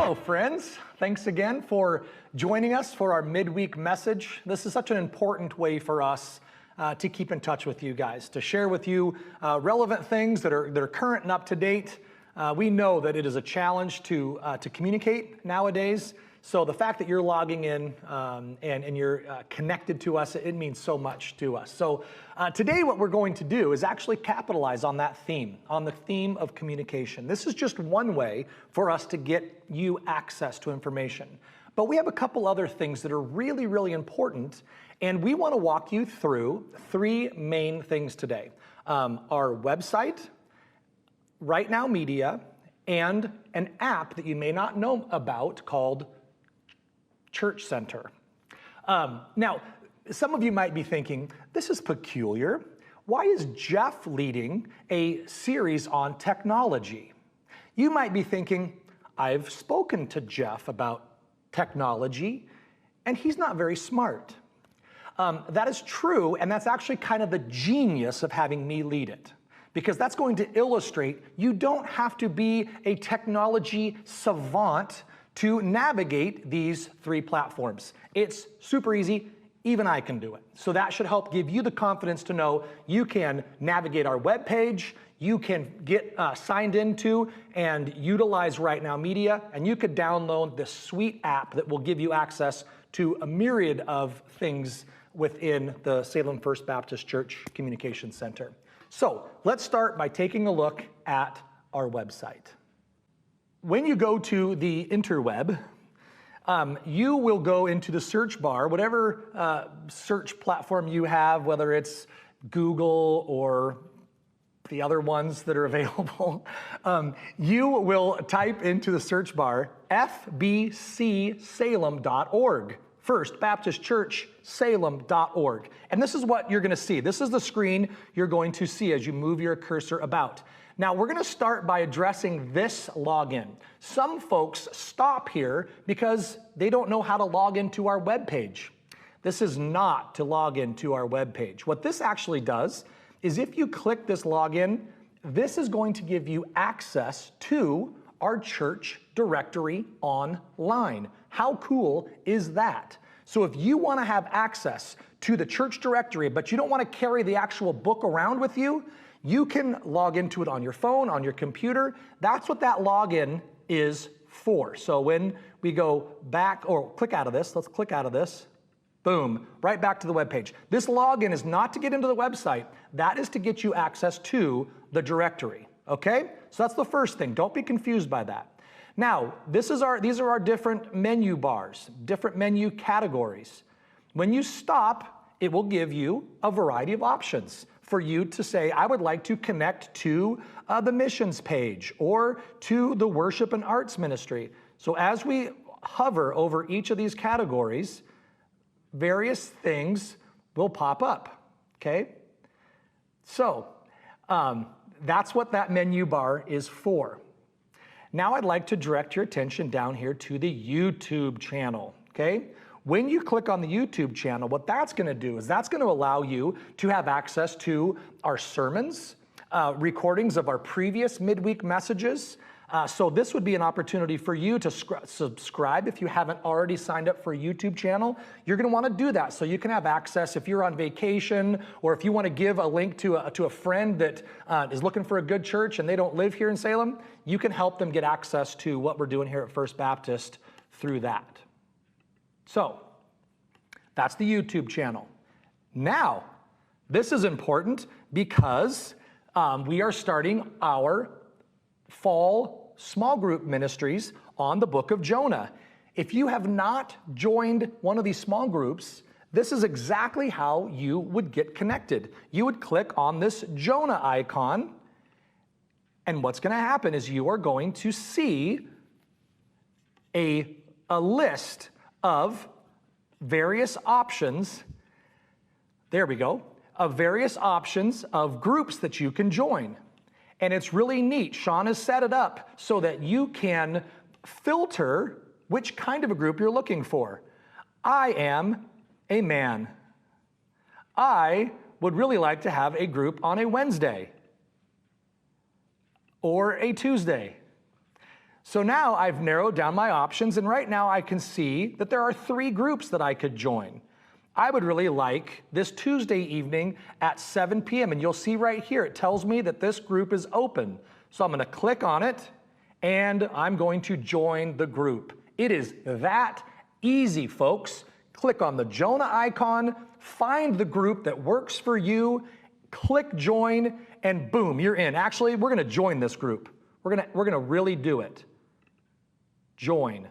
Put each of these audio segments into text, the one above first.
Hello, friends. Thanks again for joining us for our midweek message. This is such an important way for us to keep in touch with you guys, to share with you relevant things that are current and up to date. We know that it is a challenge to communicate nowadays. So the fact that you're logging in and you're connected to us, it means so much to us. So today what we're going to do is actually capitalize on that theme, on the theme of communication. This is just one way for us to get you access to information. But we have a couple other things that are really, really important, and we want to walk you through three main things today. Our website, Right Now Media, and an app that you may not know about called Church Center. Now, some of you might be thinking, this is peculiar. Why is Jeff leading a series on technology? You might be thinking, I've spoken to Jeff about technology, and he's not very smart. That is true, and that's actually kind of the genius of having me lead it, because that's going to illustrate you don't have to be a technology savant to navigate these three platforms. It's super easy, even I can do it. So that should help give you the confidence to know you can navigate our webpage, you can get signed into and utilize Right Now Media, and you could download this sweet app that will give you access to a myriad of things within the Salem First Baptist Church Communication Center. So let's start by taking a look at our website. When you go to the interweb, you will go into the search bar, whatever search platform you have, whether it's Google or the other ones that are available. You will type into the search bar fbcsalem.org, First Baptist Church Salem.org. And this is what you're going to see. This is the screen you're going to see as you move your cursor about. Now, we're going to start by addressing this login. Some folks stop here because they don't know how to log into our webpage. This is not to log into our webpage. What this actually does is if you click this login, this is going to give you access to our church directory online. How cool is that? So if you want to have access to the church directory, but you don't want to carry the actual book around with you, you can log into it on your phone, on your computer. That's what that login is for. So when we go back, or click out of this, let's click out of this, boom, right back to the web page. This login is not to get into the website. That is to get you access to the directory, okay? So that's the first thing. Don't be confused by that. Now, these are our different menu bars, different menu categories. When you stop, it will give you a variety of options for you to say, I would like to connect to the missions page or to the worship and arts ministry. So as we hover over each of these categories, various things will pop up, okay? So that's what that menu bar is for. Now I'd like to direct your attention down here to the YouTube channel, okay? When you click on the YouTube channel, what that's going to do is that's going to allow you to have access to our sermons, recordings of our previous midweek messages. So this would be an opportunity for you to subscribe if you haven't already signed up for a YouTube channel. You're going to want to do that so you can have access if you're on vacation, or if you want to give a link to a friend that is looking for a good church and they don't live here in Salem. You can help them get access to what we're doing here at First Baptist through that. So that's the YouTube channel. Now, this is important because we are starting our fall small group ministries on the book of Jonah. If you have not joined one of these small groups, this is exactly how you would get connected. You would click on this Jonah icon, and what's going to happen is you are going to see a list of various options, there we go, of various options of groups that you can join. And it's really neat. Sean has set it up so that you can filter which kind of a group you're looking for. I am a man. I would really like to have a group on a Wednesday or a Tuesday. So now I've narrowed down my options, and right now I can see that there are 3 groups that I could join. I would really like this Tuesday evening at 7 p.m. And you'll see right here, it tells me that this group is open. So I'm going to click on it and I'm going to join the group. It is that easy, folks. Click on the Jonah icon, find the group that works for you, click join, and boom, you're in. Actually, we're going to join this group. We're going to really do it. Join.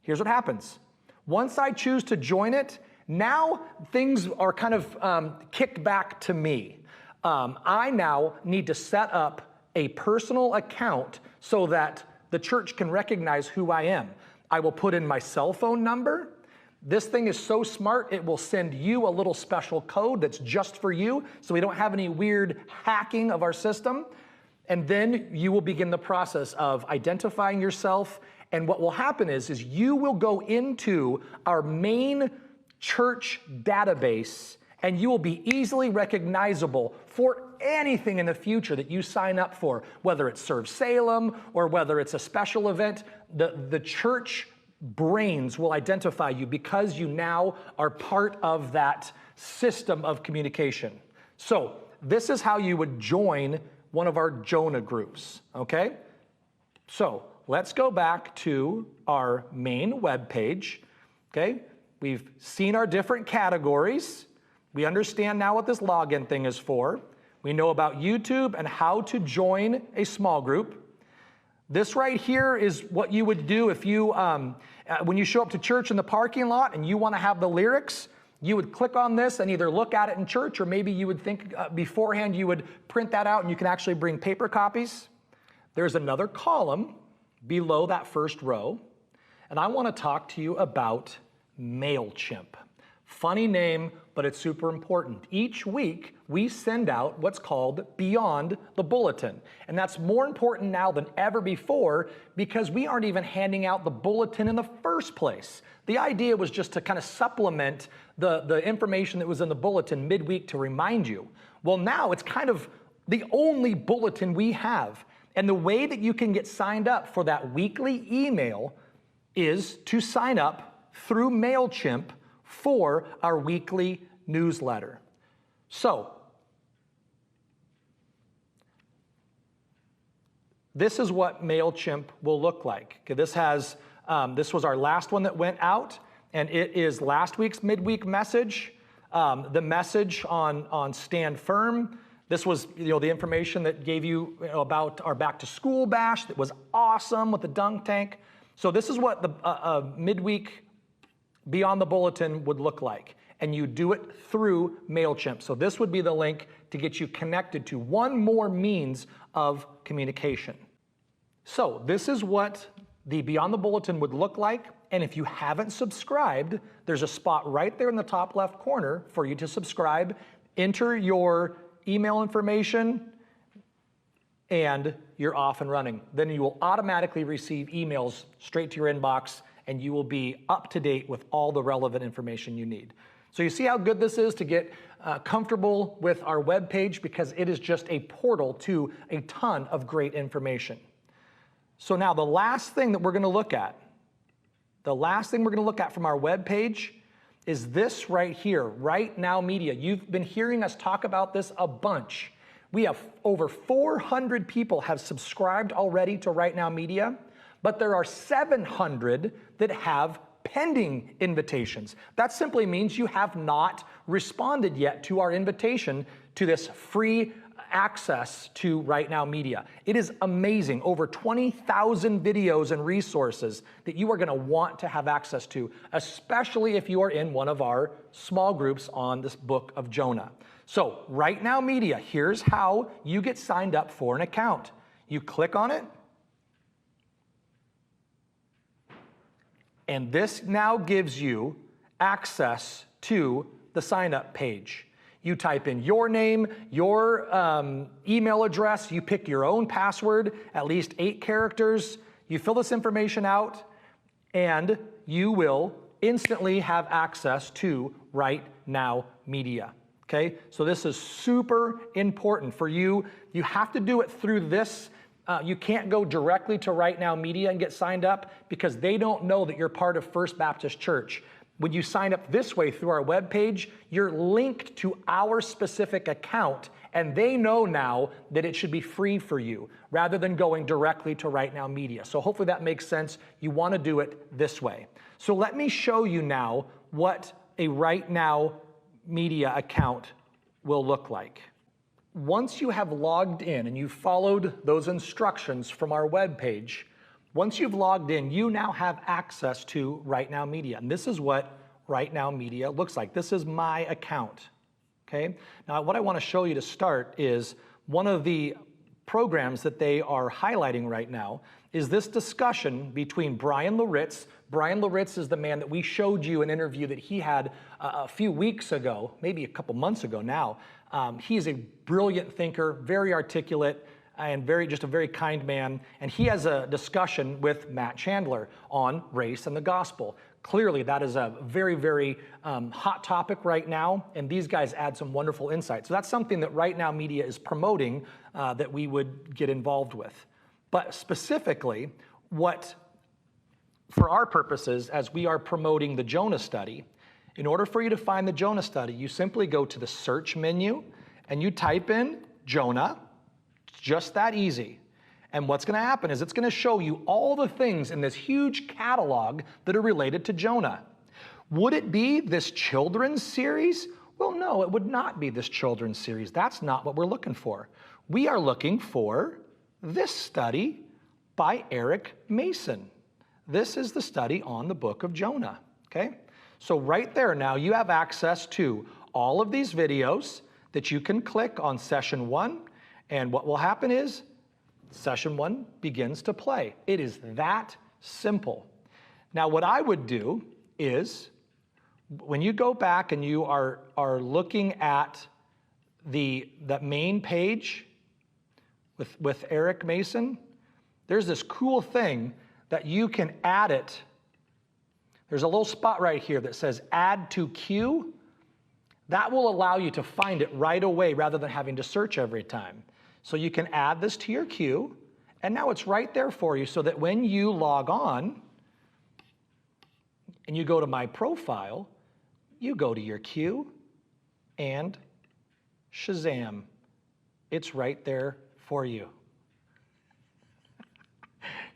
Here's what happens. Once I choose to join it, now things are kind of kicked back to me. I now need to set up a personal account so that the church can recognize who I am. I will put in my cell phone number. This thing is so smart, it will send you a little special code that's just for you, so we don't have any weird hacking of our system. And then you will begin the process of identifying yourself. And what will happen is you will go into our main church database, and you will be easily recognizable for anything in the future that you sign up for, whether it's Serve Salem or whether it's a special event. The church brains will identify you because you now are part of that system of communication. So this is how you would join one of our Jonah groups, okay? So let's go back to our main web page, okay? We've seen our different categories. We understand now what this login thing is for. We know about YouTube and how to join a small group. This right here is what you would do if you, when you show up to church in the parking lot and you want to have the lyrics, you would click on this and either look at it in church, or maybe you would think beforehand you would print that out and you can actually bring paper copies. There's another column below that first row, and I want to talk to you about MailChimp. Funny name, but it's super important. Each week, we send out what's called Beyond the Bulletin. And that's more important now than ever before because we aren't even handing out the bulletin in the first place. The idea was just to kind of supplement the information that was in the bulletin midweek to remind you. Well, now it's kind of the only bulletin we have. And the way that you can get signed up for that weekly email is to sign up through MailChimp for our weekly newsletter. So, this is what MailChimp will look like. Okay, this was our last one that went out, and it is last week's midweek message, the message on Stand Firm. This was the information that gave you about our back to school bash that was awesome with the dunk tank. So this is what the midweek Beyond the Bulletin would look like. And you do it through MailChimp. So this would be the link to get you connected to one more means of communication. So this is what the Beyond the Bulletin would look like. And if you haven't subscribed, there's a spot right there in the top left corner for you to subscribe. Enter your email information and you're off and running. Then you will automatically receive emails straight to your inbox, and you will be up to date with all the relevant information you need. So you see how good this is to get comfortable with our web page, because it is just a portal to a ton of great information. So now the last thing that we're going to look at, from our web page is this right here, Right Now Media. You've been hearing us talk about this a bunch. We have over 400 people have subscribed already to Right Now Media, but there are 700 that have pending invitations. That simply means you have not responded yet to our invitation to this free access to Right Now Media. It is amazing. Over 20,000 videos and resources that you are going to want to have access to, especially if you are in one of our small groups on this book of Jonah. So, Right Now Media, here's how you get signed up for an account. You click on it, and this now gives you access to the sign-up page. You type in your name, your email address, you pick your own password, at least 8 characters. You fill this information out, and you will instantly have access to Right Now Media. Okay, so this is super important for you. You have to do it through this You can't go directly to Right Now Media and get signed up because they don't know that you're part of First Baptist Church. When you sign up this way through our webpage, you're linked to our specific account, and they know now that it should be free for you rather than going directly to Right Now Media. So hopefully that makes sense. You want to do it this way. So let me show you now what a Right Now Media account will look like. Once you have logged in and you've followed those instructions from our webpage, once you've logged in, you now have access to Right Now Media. And this is what Right Now Media looks like. This is my account, okay? Now, what I want to show you to start is one of the programs that they are highlighting right now is this discussion between Brian Loritz. Brian Loritz is the man that we showed you an interview that he had a few weeks ago, maybe a couple months ago now. He's a brilliant thinker, very articulate, and just a very kind man. And he has a discussion with Matt Chandler on race and the gospel. Clearly, that is a very, very hot topic right now, and these guys add some wonderful insights. So that's something that Right Now Media is promoting that we would get involved with. But specifically, for our purposes, as we are promoting the Jonah study, in order for you to find the Jonah study, you simply go to the search menu and you type in Jonah. It's just that easy. And what's going to happen is it's going to show you all the things in this huge catalog that are related to Jonah. Would it be this children's series? Well, no, it would not be this children's series. That's not what we're looking for. We are looking for this study by Eric Mason. This is the study on the book of Jonah, okay? So right there now you have access to all of these videos that you can click on session 1, and what will happen is session 1 begins to play. It is that simple. Now what I would do is when you go back and you are looking at the main page with Eric Mason, there's this cool thing that you can add it. There's a little spot right here that says add to queue. That will allow you to find it right away rather than having to search every time. So you can add this to your queue, and now it's right there for you so that when you log on and you go to my profile, you go to your queue and Shazam, it's right there for you.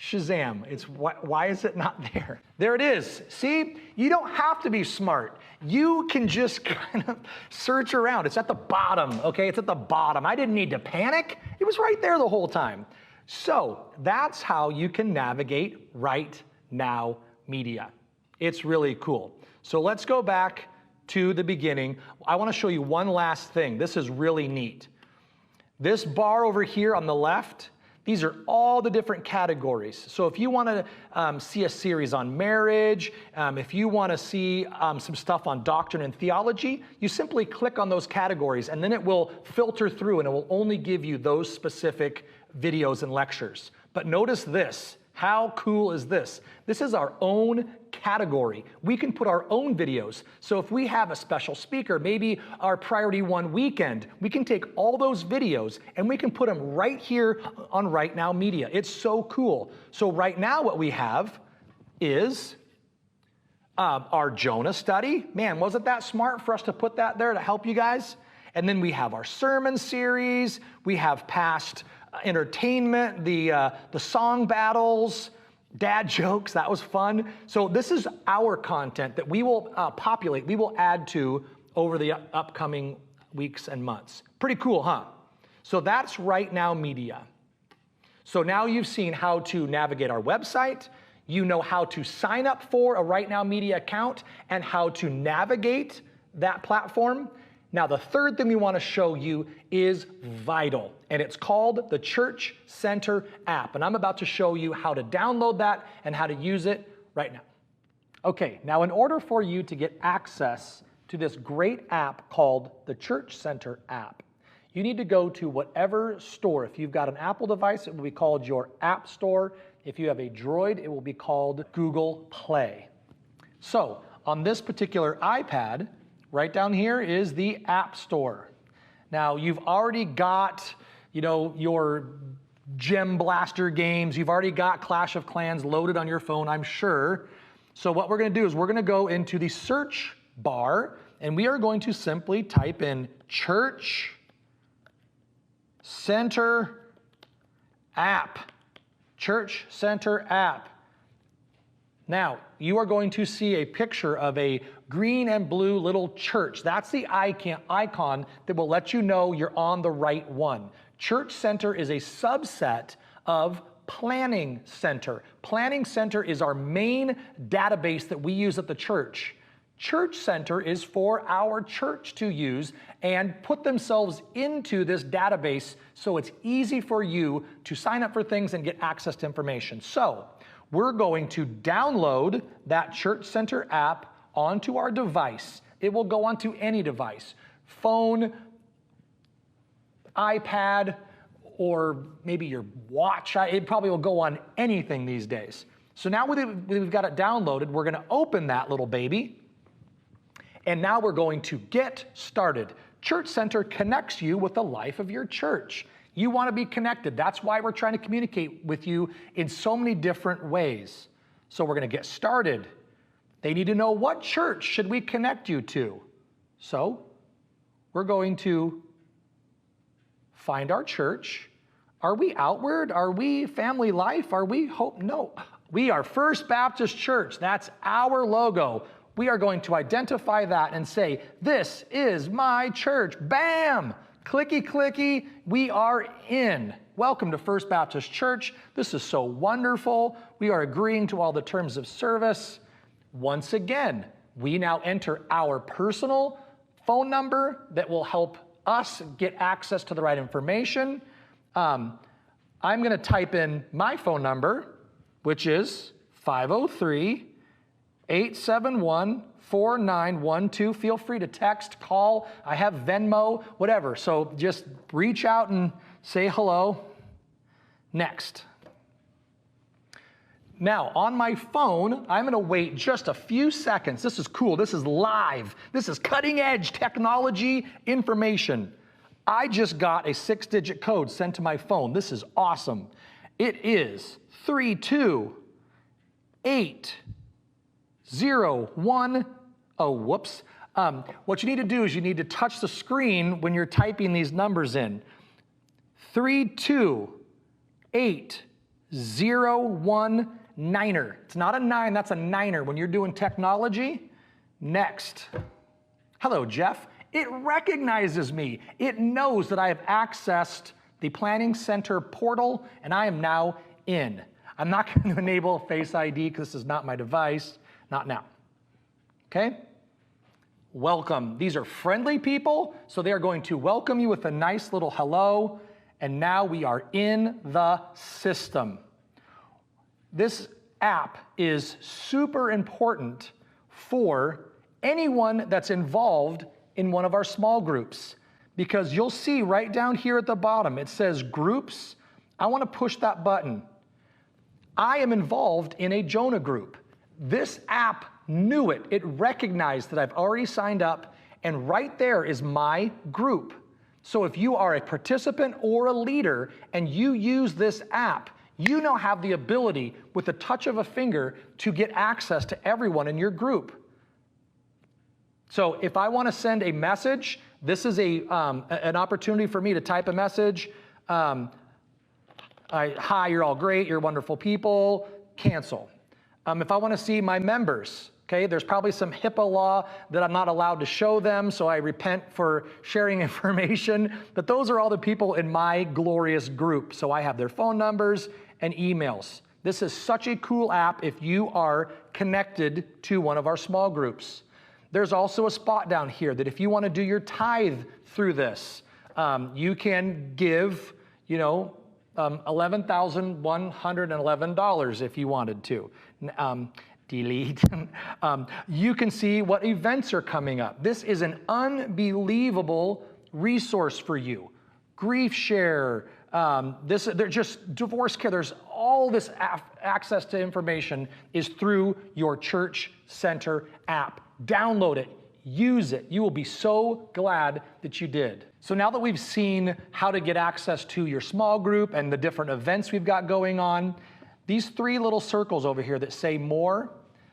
Shazam, why is it not there? There it is. See, you don't have to be smart. You can just kind of search around. It's at the bottom, okay? It's at the bottom. I didn't need to panic. It was right there the whole time. So that's how you can navigate Right Now Media. It's really cool. So let's go back to the beginning. I want to show you one last thing. This is really neat. This bar over here on the left, these are all the different categories. So if you want to see a series on marriage, if you want to see some stuff on doctrine and theology, you simply click on those categories and then it will filter through and it will only give you those specific videos and lectures. But notice this. How cool is this? This is our own category. We can put our own videos. So if we have a special speaker, maybe our Priority 1 weekend, we can take all those videos and we can put them right here on Right Now Media. It's so cool. So right now what we have is our Jonah study. Man, wasn't that smart for us to put that there to help you guys? And then we have our sermon series. We have past entertainment, the song battles, dad jokes. That was fun. So this is our content that we will populate, we will add to over the upcoming weeks and months. Pretty cool, huh? So that's Right Now Media. So now you've seen how to navigate our website. You know how to sign up for a Right Now Media account and how to navigate that platform. Now, the third thing we want to show you is vital, and it's called the Church Center app. And I'm about to show you how to download that and how to use it right now. Okay, now in order for you to get access to this great app called the Church Center app, you need to go to whatever store. If you've got an Apple device, it will be called your App Store. If you have a Droid, it will be called Google Play. So, on this particular iPad, right down here is the App Store. Now, you've already got, your Gem Blaster games. You've already got Clash of Clans loaded on your phone, I'm sure. So what we're going to do is we're going to go into the search bar, and we are going to simply type in Church Center App. Church Center App. Now, you are going to see a picture of a green and blue little church. That's the icon that will let you know you're on the right one. Church Center is a subset of Planning Center. Planning Center is our main database that we use at the church. Church Center is for our church to use and put themselves into this database so it's easy for you to sign up for things and get access to information. So we're going to download that Church Center app onto our device. It will go onto any device, phone, iPad, or maybe your watch. It probably will go on anything these days. So now we've got it downloaded, we're going to open that little baby. And now we're going to get started. Church Center connects you with the life of your church. You want to be connected. That's why we're trying to communicate with you in so many different ways. So we're going to get started. They need to know, what church should we connect you to? So we're going to find our church. Are we Outward? Are we Family Life? Are we Hope? No. We are First Baptist Church. That's our logo. We are going to identify that and say, this is my church. Bam! Clicky, clicky, we are in. Welcome to First Baptist Church. This is so wonderful. We are agreeing to all the terms of service. Once again, we now enter our personal phone number that will help us get access to the right information. I'm going to type in my phone number, which is 503-871-4912. Feel free to text, call. I have Venmo, whatever. So just reach out and say hello. Next. Now, on my phone, I'm going to wait just a few seconds. This is cool. This is live. This is cutting-edge technology information. I just got a 6-digit code sent to my phone. This is awesome. It is 32801. Oh, whoops. What you need to do is you need to touch the screen when you're typing these numbers in. 32801-9er. It's not a 9, that's a 9er when you're doing technology. Next. Hello, Jeff. It recognizes me. It knows that I have accessed the Planning Center portal, and I am now in. I'm not going to enable Face ID because this is not my device. Not now. Okay? Welcome. These are friendly people, so they are going to welcome you with a nice little hello, and now we are in the system. This app is super important for anyone that's involved in one of our small groups, because you'll see right down here at the bottom, it says groups. I want to push that button. I am involved in a Jonah group. This app knew it. It recognized that I've already signed up, and right there is my group. So if you are a participant or a leader and you use this app, you now have the ability, with the touch of a finger, to get access to everyone in your group. So if I want to send a message, this is an opportunity for me to type a message. Hi, you're all great, you're wonderful people, cancel. If I want to see my members, okay, there's probably some HIPAA law that I'm not allowed to show them, so I repent for sharing information, but those are all the people in my glorious group. So I have their phone numbers and emails. This is such a cool app if you are connected to one of our small groups. There's also a spot down here that if you want to do your tithe through this, you can give, $11,111 if you wanted to. Delete. You can see what events are coming up. This is an unbelievable resource for you. Grief share, they're just divorce care. There's all this access to information is through your Church Center app. Download it, use it. You will be so glad that you did. So now that we've seen how to get access to your small group and the different events we've got going on, these 3 little circles over here that say more,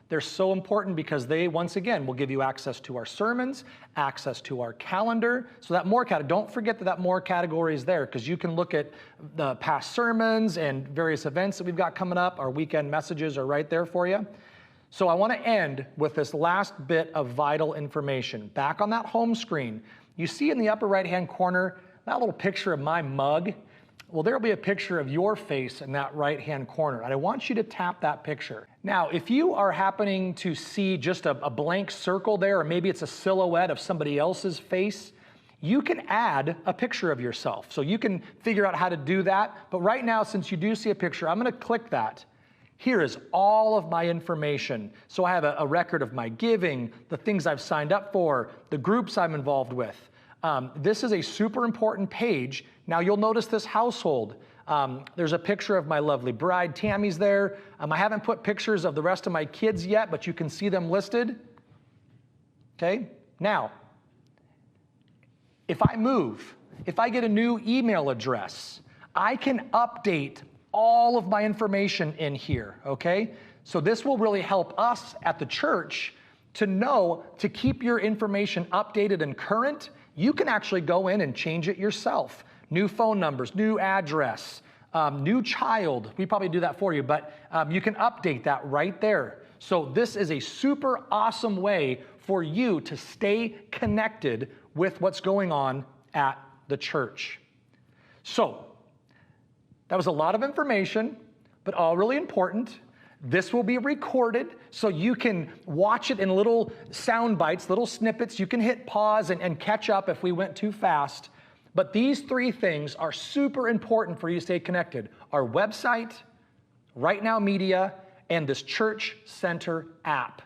they're so important because they, once again, will give you access to our sermons, access to our calendar. So that more category, don't forget that more category is there, because you can look at the past sermons and various events that we've got coming up. Our weekend messages are right there for you. So I want to end with this last bit of vital information. Back on that home screen, you see in the upper right-hand corner that little picture of my mug. Well, there'll be a picture of your face in that right-hand corner, and I want you to tap that picture. Now, if you are happening to see just a blank circle there, or maybe it's a silhouette of somebody else's face, you can add a picture of yourself. So you can figure out how to do that. But right now, since you do see a picture, I'm going to click that. Here is all of my information. So I have a record of my giving, the things I've signed up for, the groups I'm involved with. This is a super important page. Now you'll notice this household. There's a picture of my lovely bride, Tammy's there. I haven't put pictures of the rest of my kids yet, but you can see them listed. Okay, now, if I move, if I get a new email address, I can update all of my information in here, okay? So this will really help us at the church to know to keep your information updated and current. You can actually go in and change it yourself. New phone numbers, new address, new child. We probably do that for you, but you can update that right there. So this is a super awesome way for you to stay connected with what's going on at the church. So that was a lot of information, but all really important. This will be recorded, so you can watch it in little sound bites, little snippets. You can hit pause and catch up if we went too fast. But these 3 things are super important for you to stay connected. Our website, Right Now Media, and this Church Center app.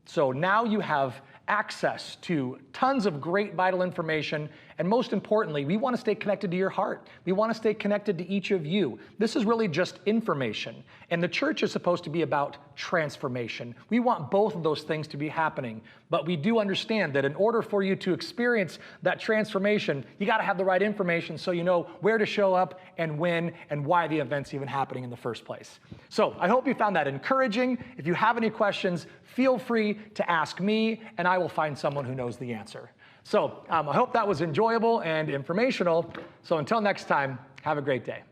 So now you have access to tons of great vital information, and most importantly, we want to stay connected to your heart. We want to stay connected to each of you. This is really just information, and the church is supposed to be about transformation. We want both of those things to be happening, but we do understand that in order for you to experience that transformation, you got to have the right information so you know where to show up and when and why the event's even happening in the first place. So I hope you found that encouraging. If you have any questions, feel free to ask me, and I will find someone who knows the answer. So I hope that was enjoyable and informational. So until next time, have a great day.